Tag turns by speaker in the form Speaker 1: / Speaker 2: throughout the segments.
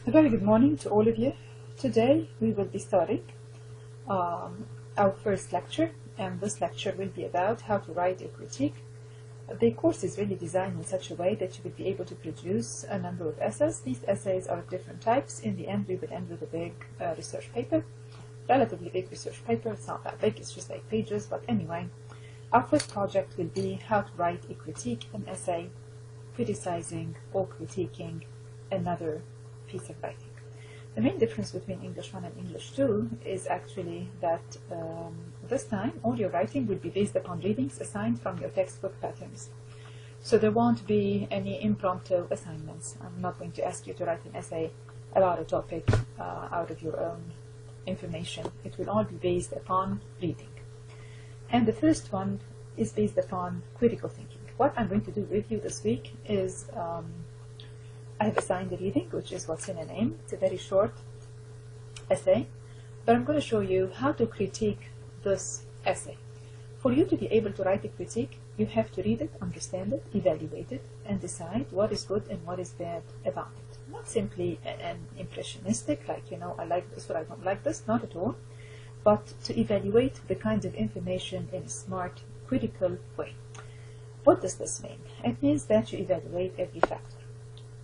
Speaker 1: A very good morning to all of you. Today we will be starting our first lecture, and this lecture will be about how to write a critique. The course is really designed in such a way that you will be able to produce a number of essays. These essays are of different types. In the end, we will end with a big research paper, relatively big research paper. It's not that big, it's just 8 pages, but anyway. Our first project will be how to write a critique, an essay, criticizing or critiquing another piece of writing. The main difference between English 1 and English 2 is actually that this time all your writing will be based upon readings assigned from your textbook patterns. So there won't be any impromptu assignments. I'm not going to ask you to write an essay about a topic out of your own information. It will all be based upon reading. And the first one is based upon critical thinking. What I'm going to do with you this week is I have assigned a reading, which is what's in a name. It's a very short essay, but I'm going to show you how to critique this essay. For you to be able to write a critique, you have to read it, understand it, evaluate it, and decide what is good and what is bad about it. Not simply an impressionistic, like, I like this or I don't like this, not at all, but to evaluate the kinds of information in a smart, critical way. What does this mean? It means that you evaluate every factor.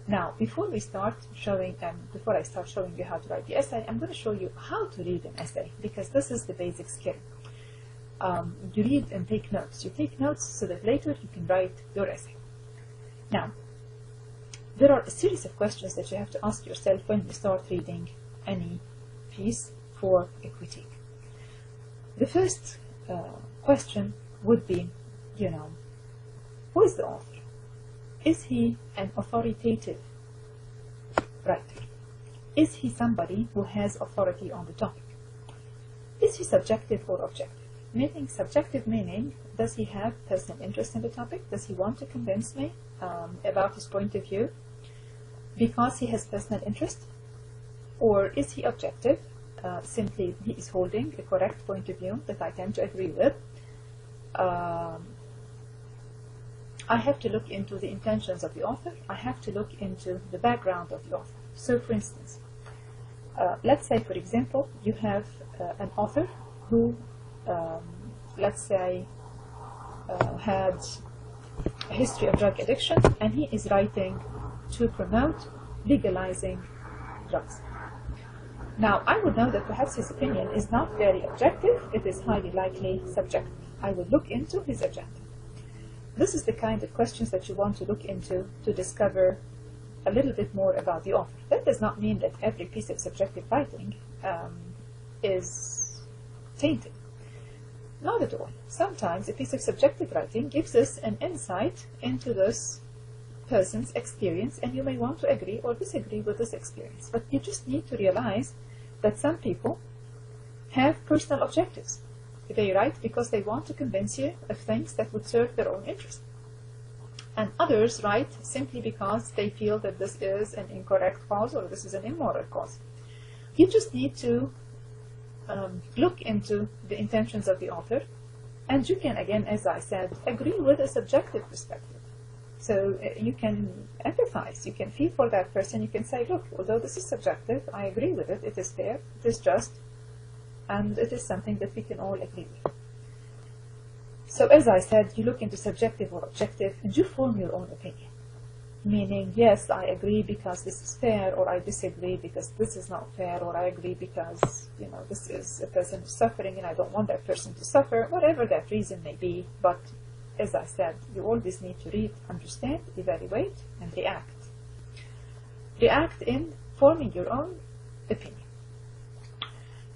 Speaker 1: Now, before I start showing you how to write the essay, I'm going to show you how to read an essay, because this is the basic skill. You read and take notes. You take notes so that later you can write your essay. Now, there are a series of questions that you have to ask yourself when you start reading any piece for a critique. The first question would be, who is the author? Is he an authoritative writer? Is he somebody who has authority on the topic? Is he subjective or objective? Meaning subjective meaning, does he have personal interest in the topic? Does he want to convince me about his point of view because he has personal interest? Or is he objective? Simply he is holding a correct point of view that I tend to agree with. I have to look into the intentions of the author. I have to look into the background of the author. So, for instance, let's say, for example, you have an author who, let's say, had a history of drug addiction, and he is writing to promote legalizing drugs. Now, I would know that perhaps his opinion is not very objective. It is highly likely subjective. I will look into his agenda. This is the kind of questions that you want to look into to discover a little bit more about the author. That does not mean that every piece of subjective writing is tainted. Not at all. Sometimes a piece of subjective writing gives us an insight into this person's experience, and you may want to agree or disagree with this experience. But you just need to realize that some people have personal objectives. They write because they want to convince you of things that would serve their own interest. And others write simply because they feel that this is an incorrect cause or this is an immoral cause. You just need to look into the intentions of the author, and you can, again, as I said, agree with a subjective perspective. So you can empathize, you can feel for that person, you can say, look, although this is subjective, I agree with it, it is fair, it is just, and it is something that we can all agree with. So as I said, you look into subjective or objective, and you form your own opinion. Meaning, yes, I agree because this is fair, or I disagree because this is not fair, or I agree because, this is a person who's suffering and I don't want that person to suffer, whatever that reason may be. But as I said, you always need to read, understand, evaluate, and react. React in forming your own opinion.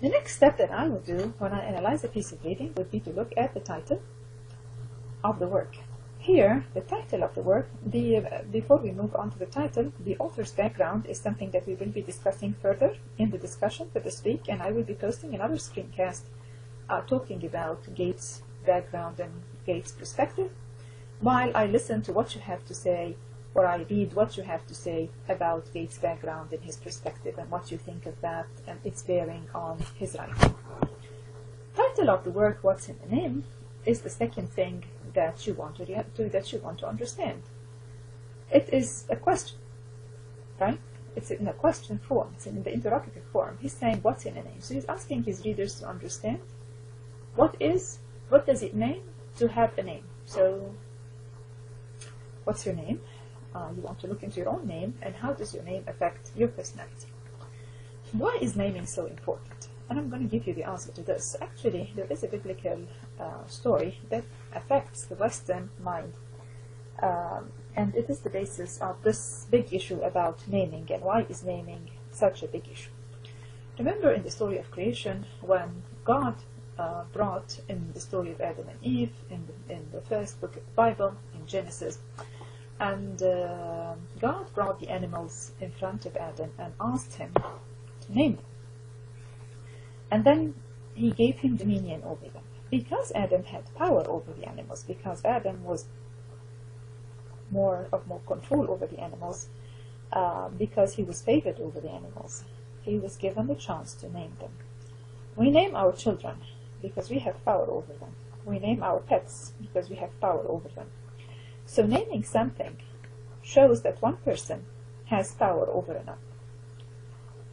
Speaker 1: The next step that I would do when I analyze a piece of reading would be to look at the title of the work. Here, the title of the work, before we move on to the title, the author's background is something that we will be discussing further in the discussion for this week, and I will be posting another screencast talking about Gates' background and Gates' perspective, while I listen to what you have to say, or I read what you have to say about Gates' background and his perspective and what you think of that and its bearing on his writing. Title of the work, what's in the name, is the second thing that you want to understand. It is a question, right? it's in a question form, it's in the interrogative form. He's saying, what's in a name? So he's asking his readers to understand what does it mean to have a name. So, what's your name? You want to look into your own name, and how does your name affect your personality? Why is naming so important? And I'm going to give you the answer to this. Actually, there is a biblical story that affects the Western mind. And it is the basis of this big issue about naming, and why is naming such a big issue. Remember in the story of creation, when God brought in the story of Adam and Eve, in the first book of the Bible, in Genesis, and God brought the animals in front of Adam and asked him to name them. And then he gave him dominion over them. Because Adam had power over the animals, because Adam was more control over the animals, because he was favored over the animals, he was given the chance to name them. We name our children because we have power over them. We name our pets because we have power over them. So naming something shows that one person has power over another.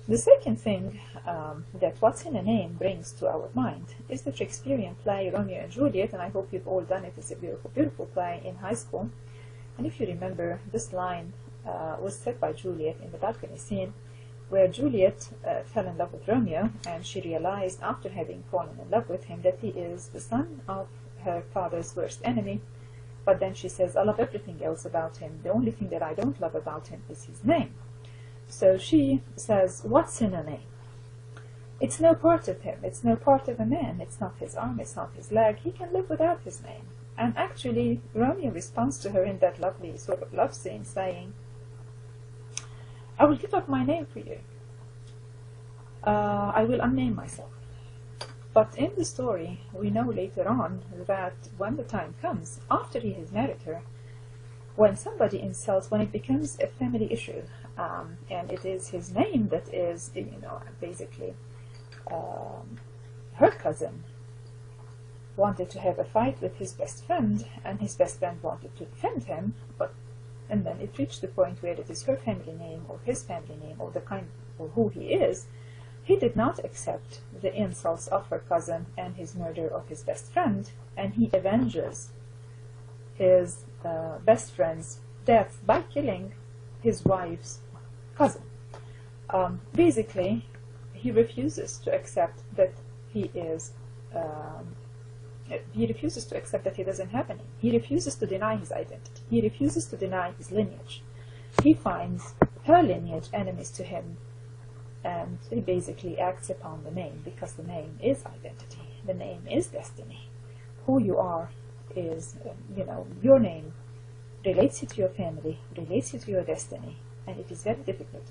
Speaker 1: The second thing that what's in a name brings to our mind is the Shakespearean play Romeo and Juliet, and I hope you've all done it. It's a beautiful, beautiful play in high school. And if you remember, this line was said by Juliet in the balcony scene, where Juliet fell in love with Romeo, and she realized after having fallen in love with him that he is the son of her father's worst enemy. But then she says, I love everything else about him. The only thing that I don't love about him is his name. So she says, what's in a name? It's no part of him. It's no part of a man. It's not his arm. It's not his leg. He can live without his name. And actually, Romeo responds to her in that lovely sort of love scene, saying, I will give up my name for you. I will unname myself. But in the story, we know later on that when the time comes, after he has married her, when somebody insults, when it becomes a family issue, and it is his name that is, basically, her cousin wanted to have a fight with his best friend, and his best friend wanted to defend him, and then it reached the point where it is her family name, or his family name, or the kind, or who he is. He did not accept the insults of her cousin and his murder of his best friend, and he avenges his best friend's death by killing his wife's cousin. Basically, he refuses to accept that he refuses to accept that he doesn't have any. He refuses to deny his identity. He refuses to deny his lineage. He finds her lineage enemies to him, and he basically acts upon the name, because the name is identity. The name is destiny. Who you are is, your name relates you to your family, relates you to your destiny, and it is very difficult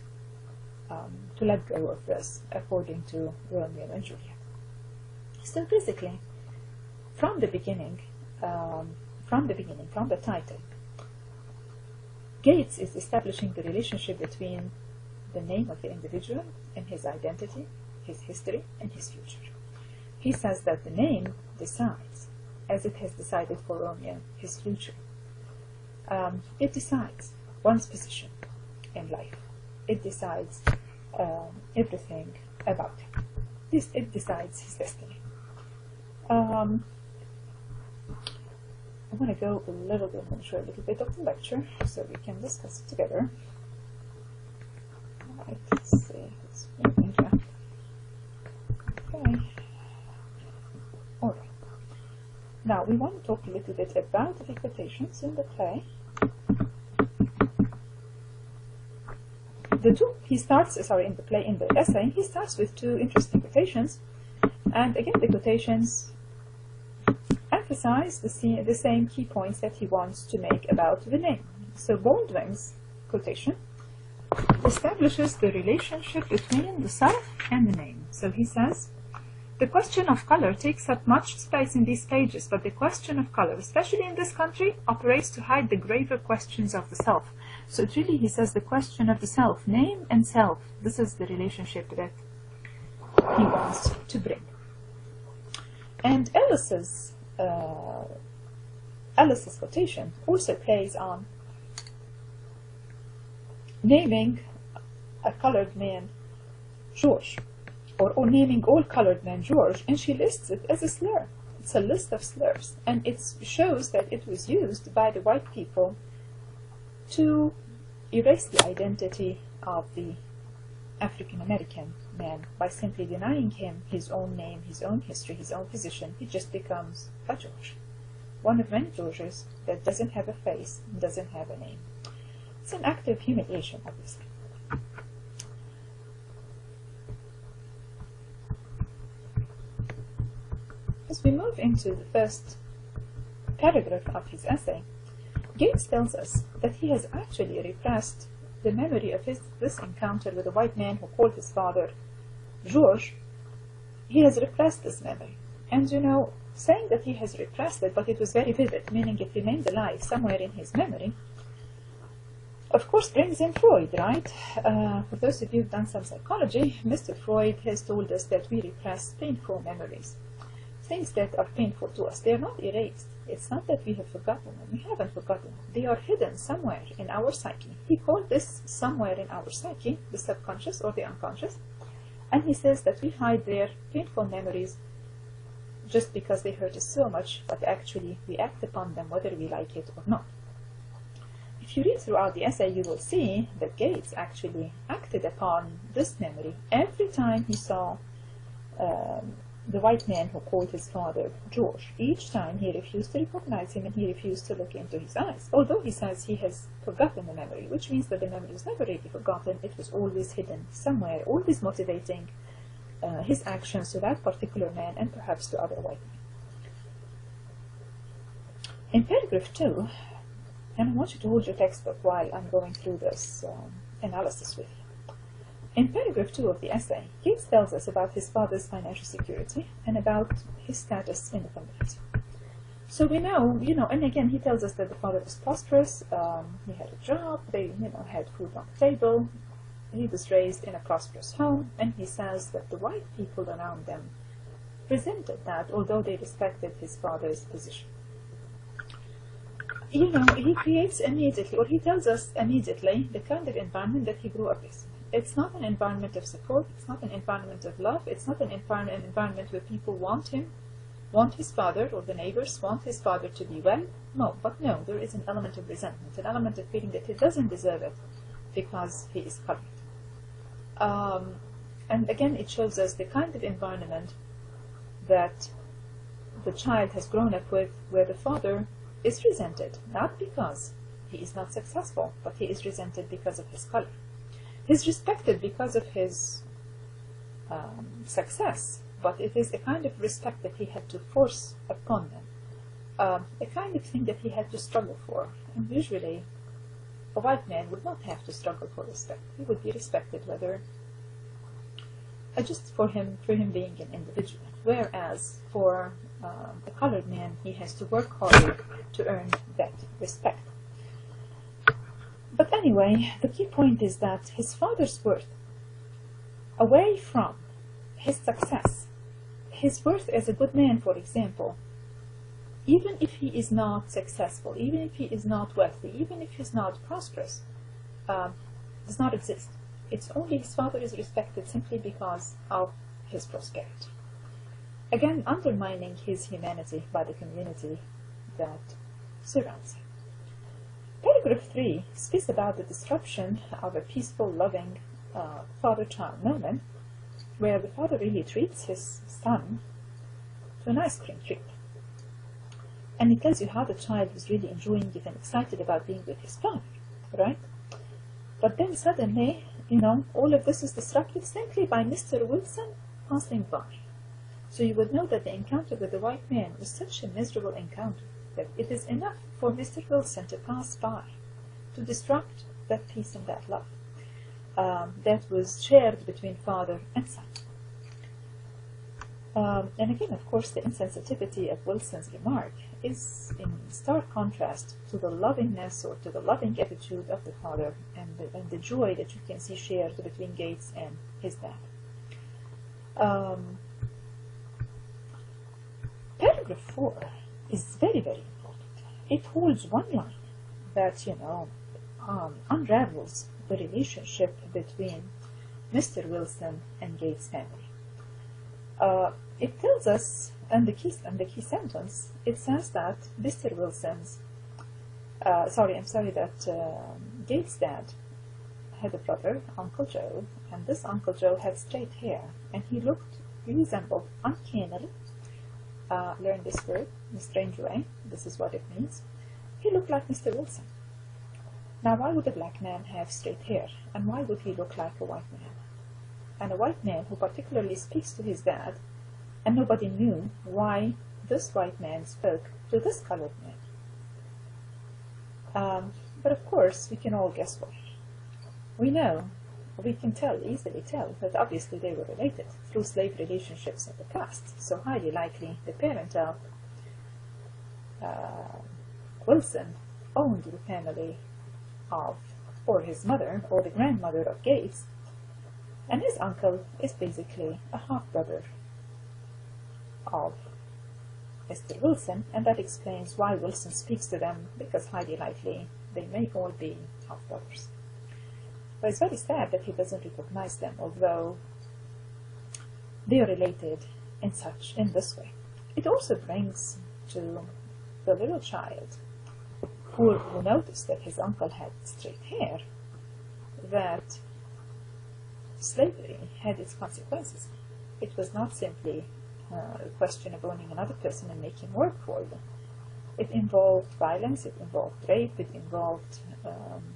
Speaker 1: to let go of this, according to Romeo and Juliet. So basically, from the beginning, from the title, Gates is establishing the relationship between the name of the individual and his identity, his history, and his future. He says that the name decides, as it has decided for Romeo, his future. It decides one's position in life. It decides everything about him. It decides his destiny. I'm going to go a little bit and show a little bit of the lecture so we can discuss it together. Alright, let's see. It's moving here. Okay. Alright. Now we want to talk a little bit about the quotations in the play. In the essay, he starts with two interesting quotations, and again the quotations emphasize the same key points that he wants to make about the name. So Baldwin's quotation establishes the relationship between the self and the name. So he says, the question of color takes up much space in these pages, but the question of color, especially in this country, operates to hide the graver questions of the self. So it's really, he says, the question of the self, name and self. This is the relationship that he wants to bring. And Ellis's quotation also plays on naming a colored man George, or naming all colored men George, and she lists it as a slur. It's a list of slurs, and it shows that it was used by the white people to erase the identity of the African American man by simply denying him his own name, his own history, his own position. He just becomes a George, one of many Georges that doesn't have a face, doesn't have a name. It's an act of humiliation, obviously. As we move into the first paragraph of his essay, Gates tells us that he has actually repressed the memory of this encounter with a white man who called his father George. He has repressed this memory. And saying that he has repressed it, but it was very vivid, meaning it remained alive somewhere in his memory, of course brings in Freud, right? For those of you who've done some psychology, Mr. Freud has told us that we repress painful memories. Things that are painful to us, they are not erased. It's not that we have forgotten them. We haven't forgotten them. They are hidden somewhere in our psyche. He called this somewhere in our psyche, the subconscious or the unconscious. And he says that we hide their painful memories just because they hurt us so much, but actually we act upon them whether we like it or not. If you read throughout the essay, you will see that Gates actually acted upon this memory every time he saw the white man who called his father George. Each time he refused to recognize him and he refused to look into his eyes. Although he says he has forgotten the memory, which means that the memory was never really forgotten, it was always hidden somewhere, always motivating his actions to that particular man and perhaps to other white men. In paragraph 2, and I want you to hold your textbook while I'm going through this analysis with you. In paragraph 2 of the essay, Gates tells us about his father's financial security and about his status in the community. So we know, and again he tells us that the father was prosperous, he had a job, they had food on the table, he was raised in a prosperous home, and he says that the white people around them resented that, although they respected his father's position. He creates immediately, or he tells us immediately, the kind of environment that he grew up in. It's not an environment of support, it's not an environment of love, it's not an environment where people want his father, or the neighbors want his father to be well. No, there is an element of resentment, an element of feeling that he doesn't deserve it because he is colored. And again, it shows us the kind of environment that the child has grown up with, where the father is resented, not because he is not successful, but he is resented because of his color. He's respected because of his success, but it is a kind of respect that he had to force upon them, a kind of thing that he had to struggle for. And usually, a white man would not have to struggle for respect. He would be respected whether just for him being an individual. Whereas for a colored man, he has to work harder to earn that respect. But anyway, the key point is that his father's worth, away from his success, his worth as a good man, for example, even if he is not successful, even if he is not wealthy, even if he's not prosperous, does not exist. It's only his father is respected simply because of his prosperity. Again, undermining his humanity by the community that surrounds him. Paragraph 3 speaks about the disruption of a peaceful, loving father-child moment, where the father really treats his son to an ice cream treat. And it tells you how the child was really enjoying it and excited about being with his father, right? But then suddenly, all of this is disrupted simply by Mr. Wilson passing by. So you would know that the encounter with the white man was such a miserable encounter that it is enough for Mr. Wilson to pass by to disrupt that peace and that love that was shared between father and son. And again, of course, the insensitivity of Wilson's remark is in stark contrast to the lovingness or to the loving attitude of the father and the joy that you can see shared between Gates and his dad. Paragraph 4 is very, very important. It holds one line that, unravels the relationship between Mr. Wilson and Gates' family. It tells us, in the key sentence, it says that Mr. Wilson's, Gates' dad had a brother, Uncle Joe, and this Uncle Joe had straight hair, and he resembled uncannily, learn this word in a strange way, this is what it means, he looked like Mr. Wilson. Now, why would a black man have straight hair, and why would he look like a white man? And a white man who particularly speaks to his dad, and nobody knew why this white man spoke to this colored man. But of course, we can all guess why. We can easily tell that obviously they were related through slave relationships in the past. So highly likely the parent of Wilson owned the family of, or his mother, or the grandmother of Gates, and his uncle is basically a half-brother of Mr. Wilson, and that explains why Wilson speaks to them, because highly likely they may all be half-brothers. But it's very sad that he doesn't recognize them, although they are related in this way. It also brings to the little child who noticed that his uncle had straight hair that slavery had its consequences. It was not simply a question of owning another person and making work for them. It involved violence, it involved rape, it involved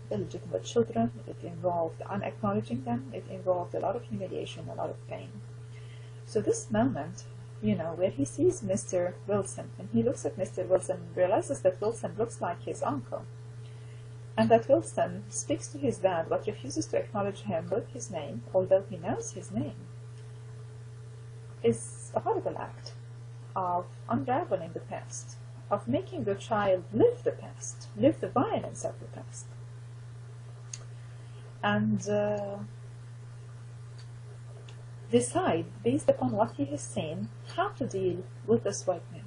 Speaker 1: illegitimate children, it involved unacknowledging them, it involved a lot of humiliation, a lot of pain. So this moment, where he sees Mr. Wilson, and he looks at Mr. Wilson and realizes that Wilson looks like his uncle, and that Wilson speaks to his dad but refuses to acknowledge him with his name, although he knows his name, is a horrible act of unraveling the past, of making the child live the past, live the violence of the past. And decide, based upon what he has seen, how to deal with this white man,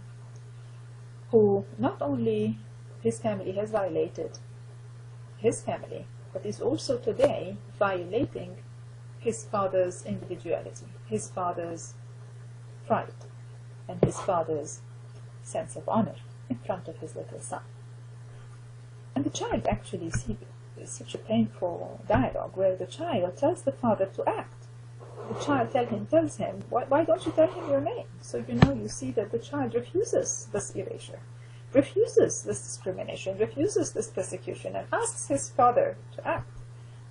Speaker 1: who not only his family has violated his family, but is also today violating his father's individuality, his father's pride, and his father's sense of honor in front of his little son. And the child actually sees such a painful dialogue where the child tells the father to act. The child tells him, why don't you tell him your name? So you see that the child refuses this erasure, refuses this discrimination, refuses this persecution, and asks his father to act.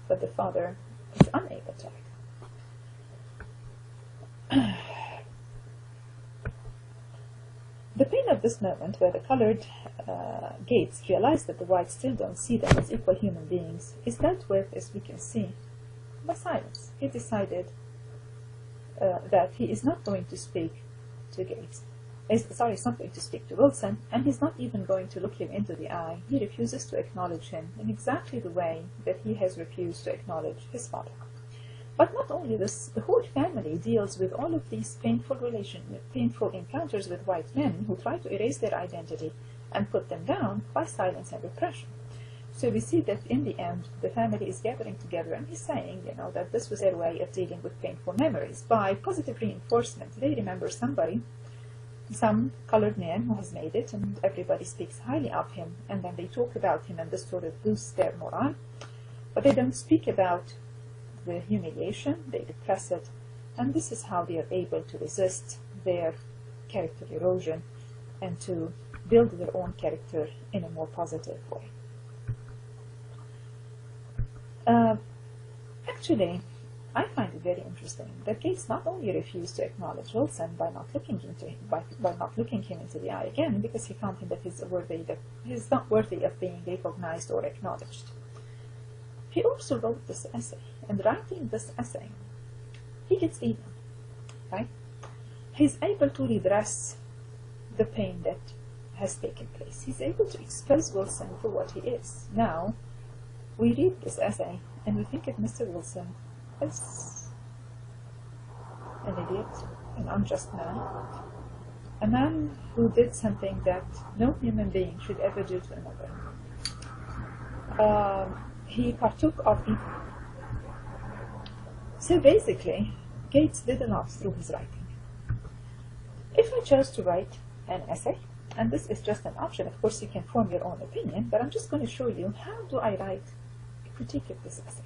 Speaker 1: But the father is unable to act. The pain of this moment, where the colored Gates realize that the whites still don't see them as equal human beings, is dealt with, as we can see, by silence. He decided that he is not going to speak to Gates. He's not going to speak to Wilson, and he's not even going to look him into the eye. He refuses to acknowledge him in exactly the way that he has refused to acknowledge his father. But not only this, the whole family deals with all of these painful encounters with white men who try to erase their identity and put them down by silence and repression. So we see that in the end, the family is gathering together, and he's saying, that this was their way of dealing with painful memories. By positive reinforcement, they remember somebody, some colored man who has made it, and everybody speaks highly of him, and then they talk about him, and this sort of boosts their morale. But they don't speak about the humiliation, they repress it, and this is how they are able to resist their character erosion and to build their own character in a more positive way. Actually, I find it very interesting that Gates not only refused to acknowledge Wilson by not looking him into the eye again, because he found him that he's not worthy of being recognized or acknowledged. He also wrote this essay, and writing this essay, he gets even, right? He's able to redress the pain that has taken place. He's able to expose Wilson for what he is. Now, we read this essay, and we think of Mr. Wilson as an idiot, an unjust man, a man who did something that no human being should ever do to another. He partook of So basically, Gates did a lot through his writing. If I chose to write an essay, and this is just an option, of course you can form your own opinion, but I'm just going to show you how do I write a critique of this essay.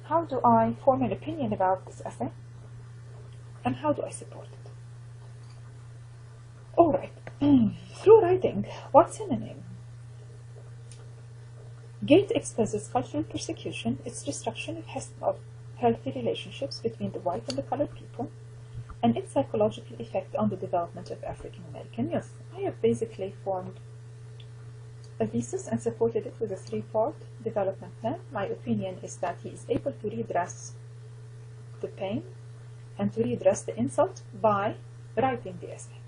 Speaker 1: How do I form an opinion about this essay, and how do I support it? Alright, through writing, what's in a name? Gates exposes cultural persecution, its destruction of healthy relationships between the white and the colored people, and its psychological effect on the development of African American youth. I have basically formed a thesis and supported it with a 3-part development plan. My opinion is that he is able to redress the pain and to redress the insult by writing the essay.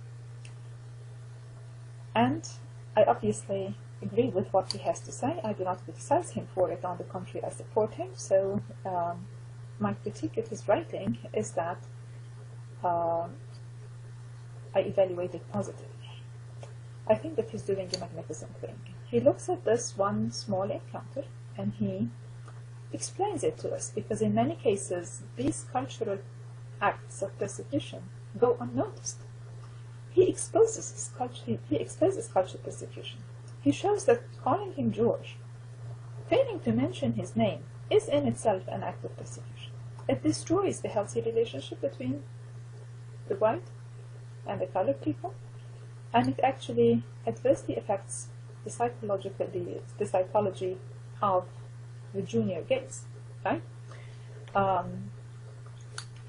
Speaker 1: And I obviously agree with what he has to say. I do not criticize him for it. On the contrary, I support him. So my critique of his writing is that I evaluate it positively. I think that he's doing a magnificent thing. He looks at this one small encounter and he explains it to us, because in many cases these cultural acts of persecution go unnoticed. He exposes cultural persecution. He shows that calling him George, failing to mention his name, is in itself an act of persecution. It destroys the healthy relationship between the white and the colored people, and it actually adversely affects the psychology of the junior Gates, right?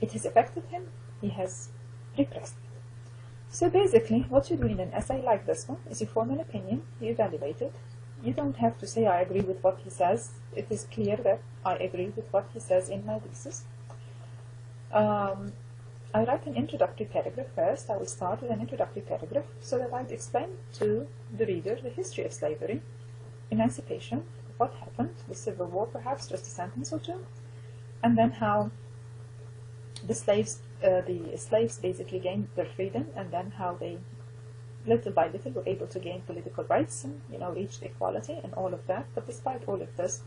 Speaker 1: It has affected him, he has repressed it. So basically, what you do in an essay like this one is you form an opinion, you evaluate it. You don't have to say I agree with what he says. It is clear that I agree with what he says in my thesis. I write an introductory paragraph first. I will start with an introductory paragraph so that I'd explain to the reader the history of slavery, emancipation, what happened, the Civil War perhaps, just a sentence or two, and then how the slaves basically gained their freedom, and then how they, little by little, were able to gain political rights and, reached equality and all of that. But despite all of this,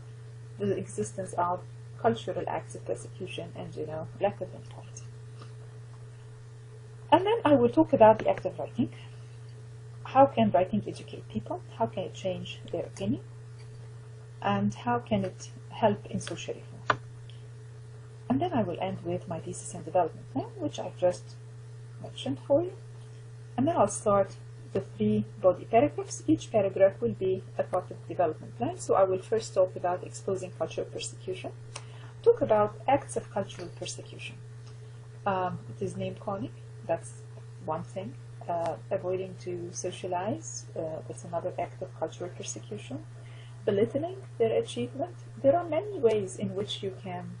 Speaker 1: the existence of cultural acts of persecution and, lack of equality. And then I will talk about the act of writing. How can writing educate people? How can it change their opinion? And how can it help in social reform? And then I will end with my thesis and development plan, which I've just mentioned for you. And then I'll start the 3 body paragraphs. Each paragraph will be a part of the development plan. So I will first talk about exposing cultural persecution, talk about acts of cultural persecution. It is name calling, that's one thing. Avoiding to socialize, that's another act of cultural persecution. Belittling their achievement. There are many ways in which you can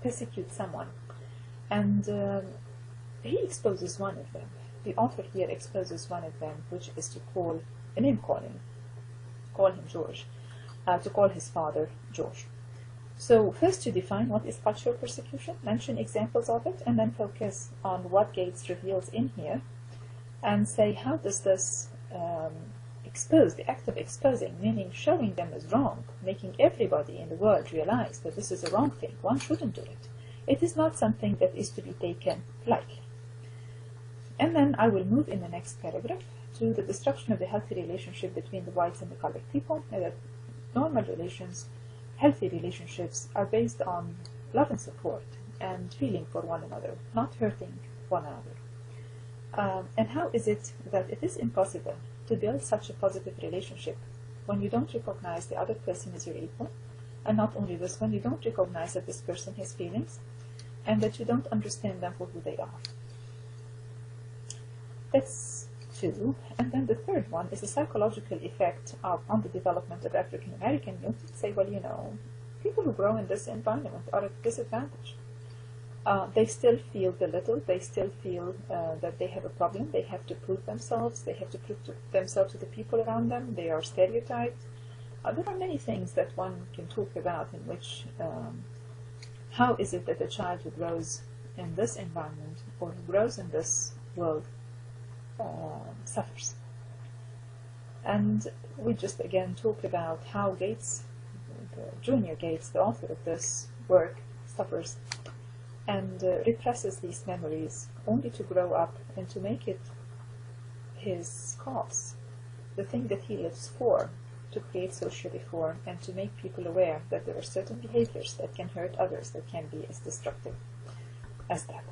Speaker 1: persecute someone, and he exposes one of them. The author here exposes one of them, which is to call a name calling, call him George, to call his father George. So first to define what is cultural persecution, mention examples of it, and then focus on what Gates reveals in here, and say how does this expose, the act of exposing, meaning showing them as wrong, making everybody in the world realize that this is a wrong thing, one shouldn't do it. It is not something that is to be taken lightly. And then I will move in the next paragraph to the destruction of the healthy relationship between the whites and the colored people, and that normal relations, healthy relationships, are based on love and support and feeling for one another, not hurting one another. And how is it that it is impossible to build such a positive relationship when you don't recognize the other person as your equal, and not only this, when you don't recognize that this person has feelings and that you don't understand them for who they are? That's 2. And then the third one is the psychological effect on the development of African American youth. Say, well, people who grow in this environment are at disadvantage. They still feel belittled, they still feel that they have a problem, they have to prove themselves, they have to prove themselves to the people around them, they are stereotyped. There are many things that one can talk about in which, how is it that a child who grows in this environment or who grows in this world suffers. And we just again talk about how Gates, Junior Gates, the author of this, work suffers and represses these memories, only to grow up and to make it his cause, the thing that he lives for, to create social reform and to make people aware that there are certain behaviors that can hurt others, that can be as destructive as that.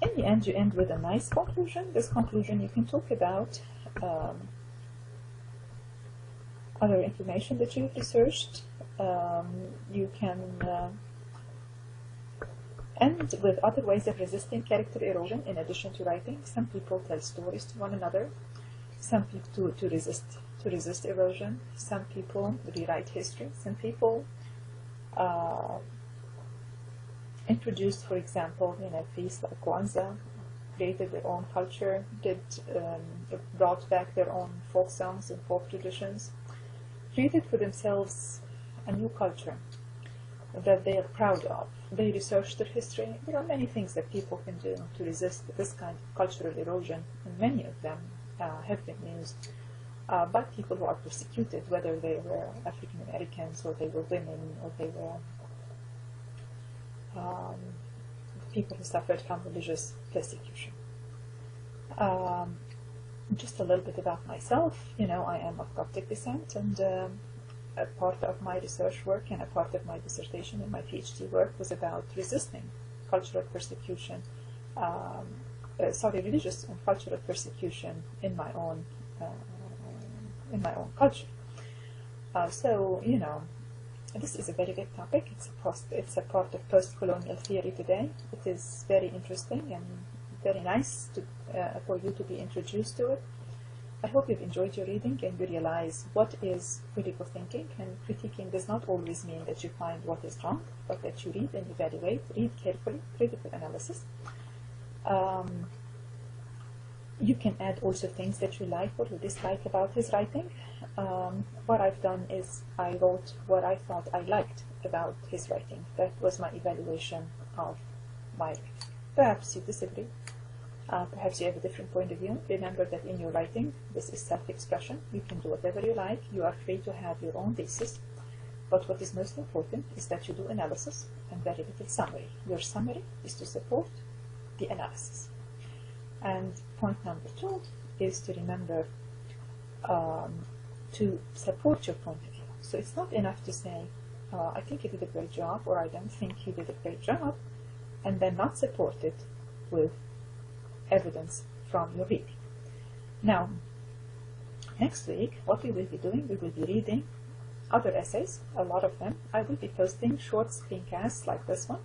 Speaker 1: In the end, you end with a nice conclusion. This conclusion you can talk about other information that you've researched. You can end with other ways of resisting character erosion in addition to writing. Some people tell stories to one another. Some people to resist erosion. Some people rewrite history. Some people introduced, for example, feasts like Kwanzaa, created their own culture, brought back their own folk songs and folk traditions, created for themselves a new culture that they are proud of. They researched their history. There are many things that people can do to resist this kind of cultural erosion, and many of them have been used by people who are persecuted, whether they were African Americans or they were women or they were people who suffered from religious persecution. Just a little bit about myself. I am of Coptic descent, and a part of my research work and a part of my dissertation and my PhD work was about resisting cultural persecution, religious and cultural persecution in my own culture. This is a very big topic. It's a part of post-colonial theory today. It is very interesting and very nice for you to be introduced to it. I hope you've enjoyed your reading and you realize what is critical thinking. And critiquing does not always mean that you find what is wrong, but that you read and evaluate, read carefully, critical analysis. You can add also things that you like or you dislike about his writing. What I've done is I wrote what I thought I liked about his writing. That was my evaluation of my writing. Perhaps you disagree. Perhaps you have a different point of view. Remember that in your writing, this is self-expression. You can do whatever you like. You are free to have your own thesis. But what is most important is that you do analysis and very little summary. Your summary is to support the analysis. And point number 2 is to remember to support your point of view. So it's not enough to say, I think you did a great job, or I don't think you did a great job, and then not support it with evidence from your reading. Now, next week, what we will be doing, we will be reading other essays, a lot of them. I will be posting short screencasts like this one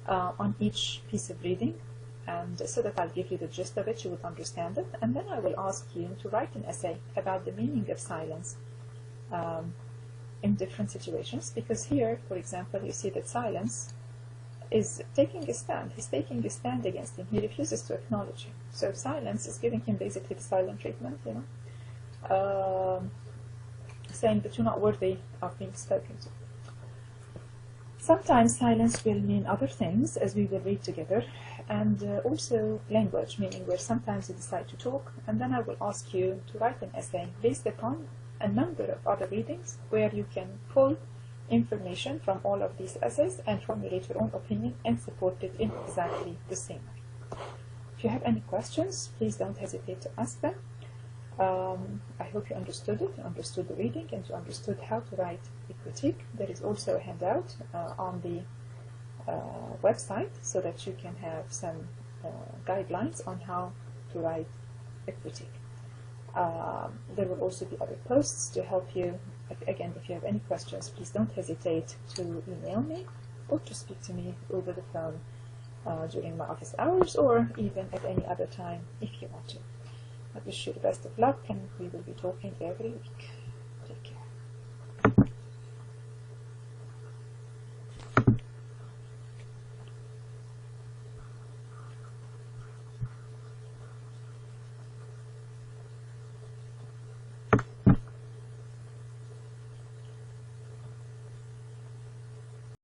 Speaker 1: on each piece of reading, and so that I'll give you the gist of it, you would understand it, and then I will ask you to write an essay about the meaning of silence in different situations, because here, for example, you see that silence is taking a stand. He's taking a stand against him. He refuses to acknowledge him. So silence is giving him basically the silent treatment, saying that you're not worthy of being spoken to. Sometimes silence will mean other things, as we will read together, and also language, meaning where sometimes you decide to talk, and then I will ask you to write an essay based upon a number of other readings where you can pull information from all of these essays and formulate your own opinion and support it in exactly the same way. If you have any questions, please don't hesitate to ask them. I hope you understood it, you understood the reading, and you understood how to write a critique. There is also a handout on the website so that you can have some guidelines on how to write a critique. There will also be other posts to help you. Again, if you have any questions, please don't hesitate to email me or to speak to me over the phone during my office hours, or even at any other time if you want to. I wish you the best of luck, and we will be talking every week.